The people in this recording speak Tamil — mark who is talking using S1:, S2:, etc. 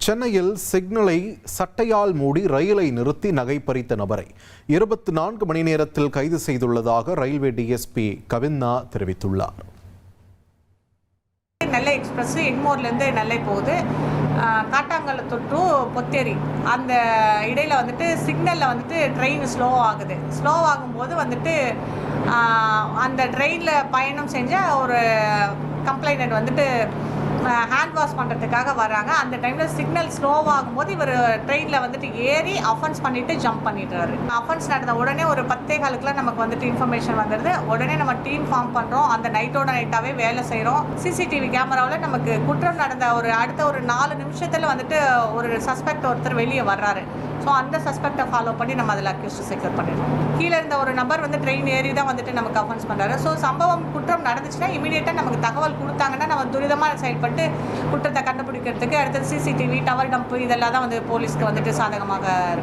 S1: சென்னையில் சிக்னலை சட்டையால் மூடி ரயிலை நிறுத்தி நகை பறித்த நபரை 24 மணி நேரத்தில் கைது செய்துள்ளதாக ரயில்வே டிஎஸ்பி கவிந்தா தெரிவித்துள்ளார்.
S2: நெல்லை எக்ஸ்பிரஸ் எக்மோர்லேருந்து நெல்லை போகுது. காட்டாங்கல்ல டு பொத்தேரி அந்த இடையில் சிக்னலில் ட்ரெயின் ஸ்லோ ஆகுது. ஸ்லோ ஆகும்போது அந்த ட்ரெயினில் பயணம் செஞ்ச ஒரு கம்ப்ளைண்ட் ஹேண்ட் வாஷ் பண்ணுறதுக்காக வராங்க. அந்த டைமில் சிக்னல் ஸ்லோவாகும்போது இவர் ட்ரெயினில் ஏறி அஃபென்ஸ் பண்ணிவிட்டு ஜம்ப் பண்ணிடுறாரு. அஃபென்ஸ் நடந்த உடனே ஒரு 10:15 நமக்கு இன்ஃபர்மேஷன் வந்துடுது. உடனே நம்ம டீம் ஃபார்ம் பண்ணுறோம். அந்த நைட்டோட நைட்டாகவே வேலை செய்கிறோம். சிசிடிவி கேமராவில் நமக்கு குற்றம் நடந்த அடுத்த ஒரு 4 நிமிஷத்தில் ஒரு சஸ்பெக்ட் ஒருத்தர் வெளியே வர்றாரு. ஸோ அந்த சஸ்பெக்டை ஃபாலோ பண்ணி நம்ம அதில் அக்யூஸ்ட் செக்யூர் பண்ணிடுறோம். கீழே இருந்த ஒரு நபர் ட்ரெயின் ஏறி தான் நமக்கு அஃபென்ஸ் பண்ணுறாரு. ஸோ சம்பவம் குற்றம் நடந்துச்சுன்னா இமீடியட்டாக நமக்கு தகவல் கொடுத்தாங்கன்னா நம்ம துரிதமாக செயல்பட்டு குற்றத்தை கண்டுபிடிக்கிறதுக்கு அடுத்தது சிசிடிவி, டவர் டம்ப் இதெல்லாம் தான் போலீஸ்க்கு சாதகமாக இருக்கும்.